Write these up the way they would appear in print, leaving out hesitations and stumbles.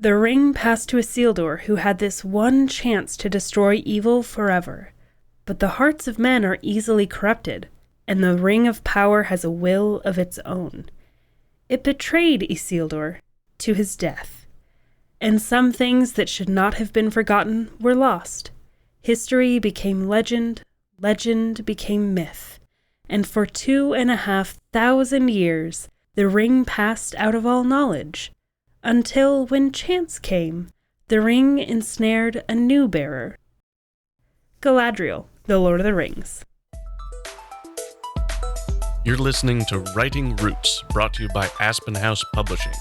The ring passed to Isildur, who had this one chance to destroy evil forever. But the hearts of men are easily corrupted, and the ring of power has a will of its own. It betrayed Isildur to his death, and some things that should not have been forgotten were lost. History became legend, legend became myth, and for 2,500 years the ring passed out of all knowledge, until when chance came, the ring ensnared a new bearer. Galadriel, The Lord of the Rings. You're listening to Writing Roots, brought to you by Aspen House Publishing.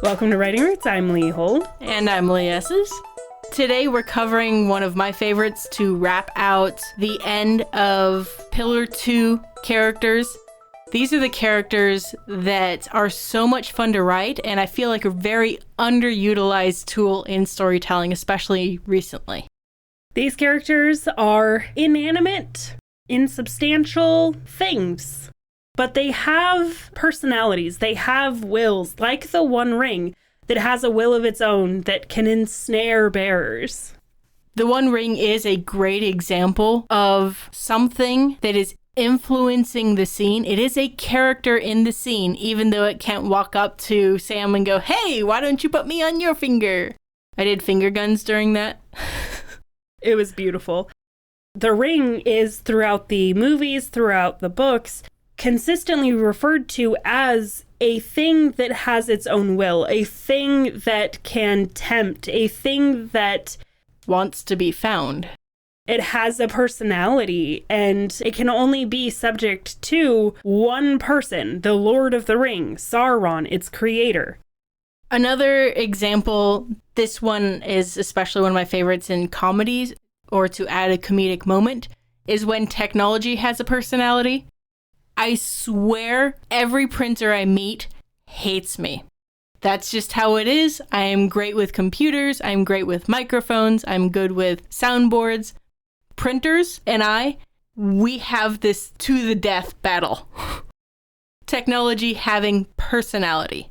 Welcome to Writing Roots. I'm Lee Hold. And I'm Lee Esses. Today we're covering one of my favorites to wrap out the end of Pillar 2 characters. These are the characters that are so much fun to write, and I feel like a very underutilized tool in storytelling, especially recently. These characters are inanimate, insubstantial things, but they have personalities, they have wills, like the One Ring that has a will of its own that can ensnare bearers. The One Ring is a great example of something that is influencing the scene. It is a character in the scene, even though it can't walk up to Sam and go, "Hey, why don't you put me on your finger?" I did finger guns during that. It was beautiful. The ring is, throughout the movies, throughout the books, consistently referred to as a thing that has its own will, a thing that can tempt, a thing that wants to be found. It has a personality, and it can only be subject to one person, the Lord of the Ring, Sauron, its creator. Another example, this one is especially one of my favorites in comedies, or to add a comedic moment, is when technology has a personality. I swear every printer I meet hates me. That's just how it is. I am great with computers, I'm great with microphones, I'm good with soundboards. Printers and we have this to the death battle. Technology having personality.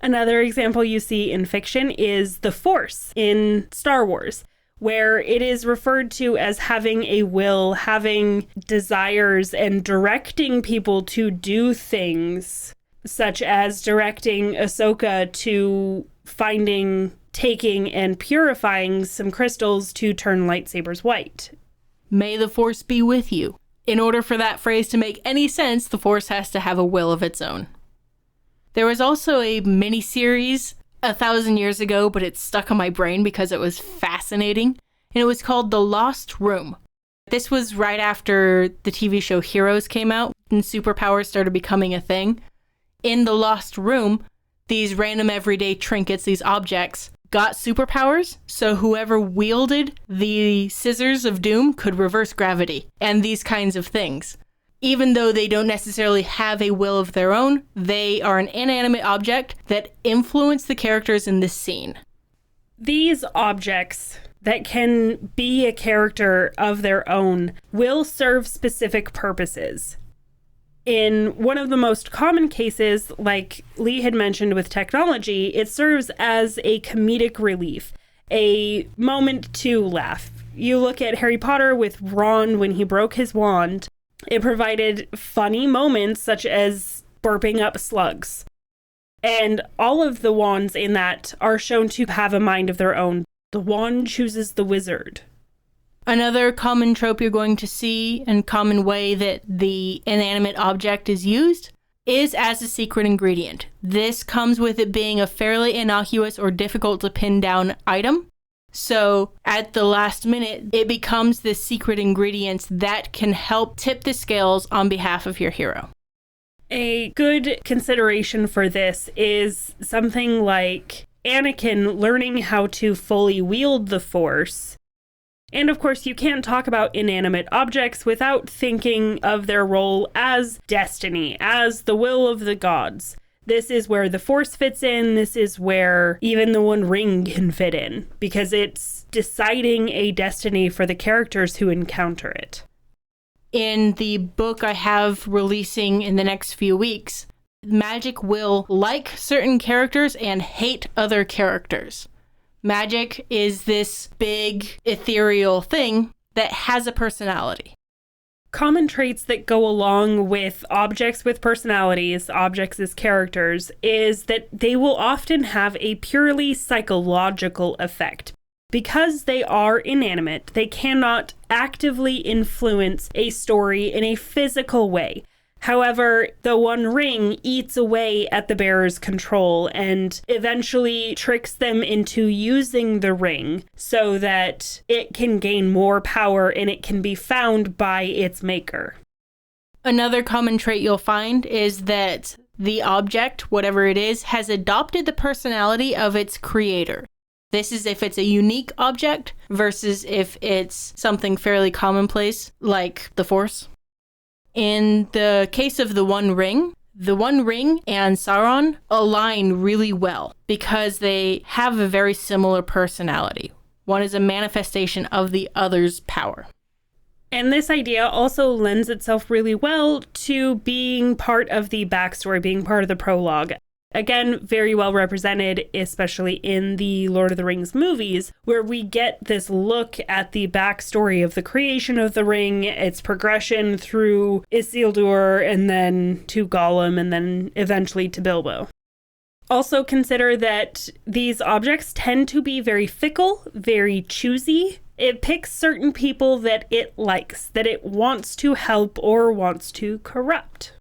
Another example you see in fiction is the Force in Star Wars, where it is referred to as having a will, having desires, and directing people to do things, such as directing Ahsoka to finding, taking, and purifying some crystals to turn lightsabers white. May the Force be with you. In order for that phrase to make any sense, the Force has to have a will of its own. There was also a mini-series 1,000 years ago, but it stuck on my brain because it was fascinating, and it was called The Lost Room. This was right after the TV show Heroes came out, and superpowers started becoming a thing. In The Lost Room, these random everyday trinkets, these objects, got superpowers, so whoever wielded the scissors of doom could reverse gravity, and these kinds of things. Even though they don't necessarily have a will of their own, they are an inanimate object that influence the characters in this scene. These objects that can be a character of their own will serve specific purposes. In one of the most common cases, like Lee had mentioned with technology, it serves as a comedic relief, a moment to laugh. You look at Harry Potter with Ron when he broke his wand. It provided funny moments such as burping up slugs. And all of the wands in that are shown to have a mind of their own. The wand chooses the wizard. Another common trope you're going to see and common way that the inanimate object is used is as a secret ingredient. This comes with it being a fairly innocuous or difficult to pin down item. So at the last minute, it becomes this secret ingredient that can help tip the scales on behalf of your hero. A good consideration for this is something like Anakin learning how to fully wield the Force. And of course, you can't talk about inanimate objects without thinking of their role as destiny, as the will of the gods. This is where the Force fits in. This is where even the One Ring can fit in, because it's deciding a destiny for the characters who encounter it. In the book I have releasing in the next few weeks, Magic will like certain characters and hate other characters. Magic is this big, ethereal thing that has a personality. Common traits that go along with objects with personalities, objects as characters, is that they will often have a purely psychological effect. Because they are inanimate, they cannot actively influence a story in a physical way. However, the One Ring eats away at the bearer's control and eventually tricks them into using the ring so that it can gain more power and it can be found by its maker. Another common trait you'll find is that the object, whatever it is, has adopted the personality of its creator. This is if it's a unique object versus if it's something fairly commonplace, like the Force. In the case of the One Ring and Sauron align really well because they have a very similar personality. One is a manifestation of the other's power. And this idea also lends itself really well to being part of the backstory, being part of the prologue. Again, very well represented, especially in the Lord of the Rings movies, where we get this look at the backstory of the creation of the ring, its progression through Isildur, and then to Gollum, and then eventually to Bilbo. Also consider that these objects tend to be very fickle, very choosy. It picks certain people that it likes, that it wants to help or wants to corrupt.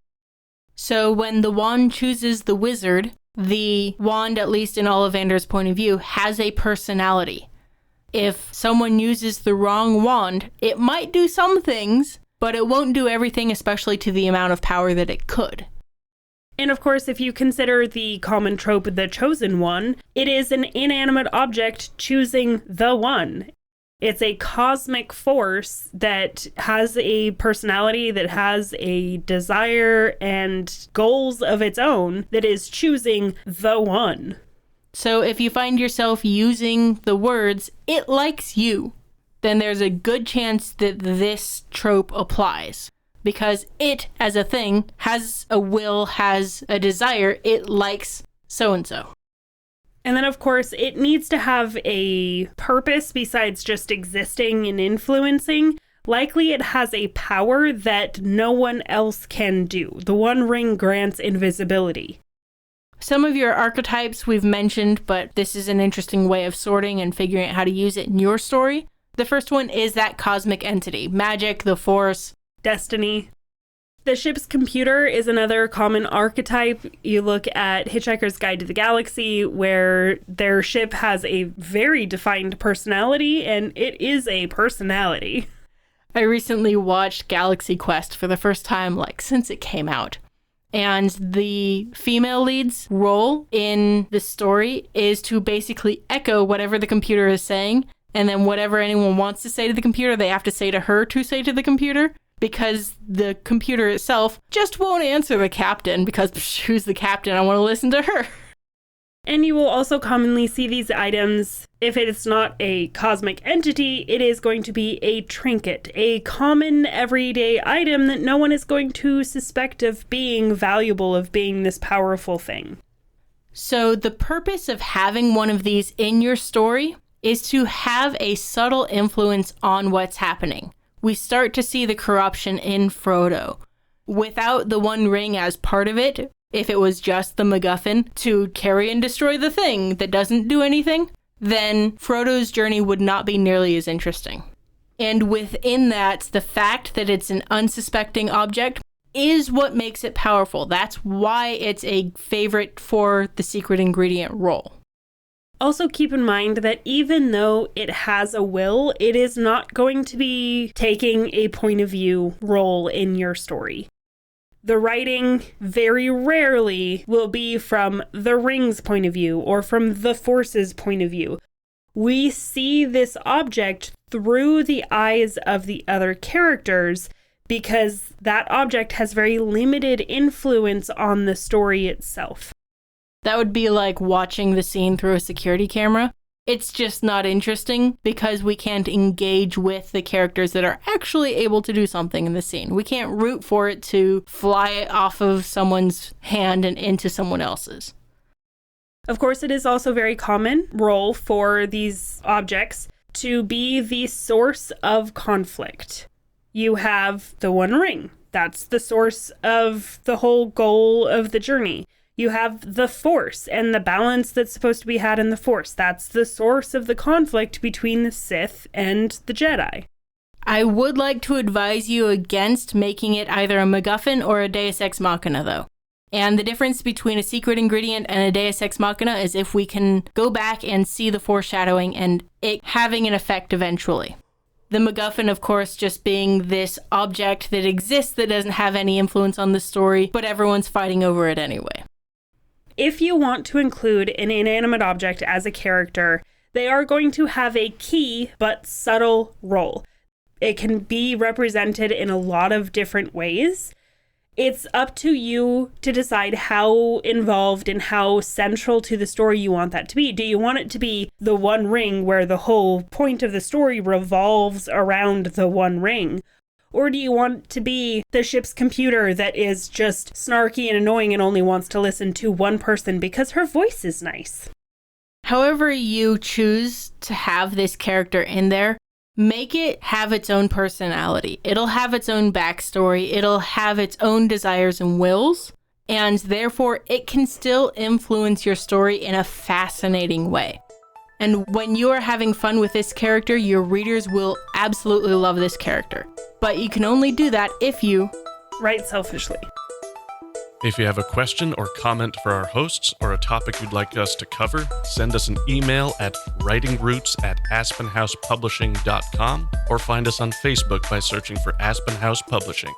So when the wand chooses the wizard, the wand, at least in Ollivander's point of view, has a personality. If someone uses the wrong wand, it might do some things, but it won't do everything, especially to the amount of power that it could. And of course, if you consider the common trope, the chosen one, it is an inanimate object choosing the one. It's a cosmic force that has a personality, that has a desire and goals of its own, that is choosing the one. So if you find yourself using the words, "it likes you," then there's a good chance that this trope applies. Because it, as a thing, has a will, has a desire, it likes so-and-so. And then, of course, it needs to have a purpose besides just existing and influencing. Likely it has a power that no one else can do. The One Ring grants invisibility. Some of your archetypes we've mentioned, but this is an interesting way of sorting and figuring out how to use it in your story. The first one is that cosmic entity. Magic, the Force, destiny. The ship's computer is another common archetype. You look at Hitchhiker's Guide to the Galaxy, where their ship has a very defined personality, and it is a personality. I recently watched Galaxy Quest for the first time, since it came out. And the female lead's role in the story is to basically echo whatever the computer is saying, and then whatever anyone wants to say to the computer, they have to say to her to say to the computer. Because the computer itself just won't answer the captain because who's the captain? I want to listen to her. And you will also commonly see these items, if it is not a cosmic entity, it is going to be a trinket, a common everyday item that no one is going to suspect of being valuable, of being this powerful thing. So the purpose of having one of these in your story is to have a subtle influence on what's happening. We start to see the corruption in Frodo. Without the One Ring as part of it, if it was just the MacGuffin to carry and destroy the thing that doesn't do anything, then Frodo's journey would not be nearly as interesting. And within that, the fact that it's an unsuspecting object is what makes it powerful. That's why it's a favorite for the secret ingredient role. Also keep in mind that even though it has a will, it is not going to be taking a point of view role in your story. The writing very rarely will be from the Ring's point of view or from the Force's point of view. We see this object through the eyes of the other characters because that object has very limited influence on the story itself. That would be like watching the scene through a security camera. It's just not interesting because we can't engage with the characters that are actually able to do something in the scene. We can't root for it to fly off of someone's hand and into someone else's. Of course, it is also very common role for these objects to be the source of conflict. You have the One Ring. That's the source of the whole goal of the journey. You have the Force and the balance that's supposed to be had in the Force. That's the source of the conflict between the Sith and the Jedi. I would like to advise you against making it either a MacGuffin or a Deus Ex Machina, though. And the difference between a secret ingredient and a Deus Ex Machina is if we can go back and see the foreshadowing and it having an effect eventually. The MacGuffin, of course, just being this object that exists that doesn't have any influence on the story, but everyone's fighting over it anyway. If you want to include an inanimate object as a character, they are going to have a key but subtle role. It can be represented in a lot of different ways. It's up to you to decide how involved and how central to the story you want that to be. Do you want it to be the One Ring where the whole point of the story revolves around the One Ring? Or do you want it to be the ship's computer that is just snarky and annoying and only wants to listen to one person because her voice is nice? However you choose to have this character in there, make it have its own personality. It'll have its own backstory. It'll have its own desires and wills. And therefore, it can still influence your story in a fascinating way. And when you are having fun with this character, your readers will absolutely love this character. But you can only do that if you write selfishly. If you have a question or comment for our hosts or a topic you'd like us to cover, send us an email at writingroots@aspenhousepublishing.com or find us on Facebook by searching for Aspen House Publishing.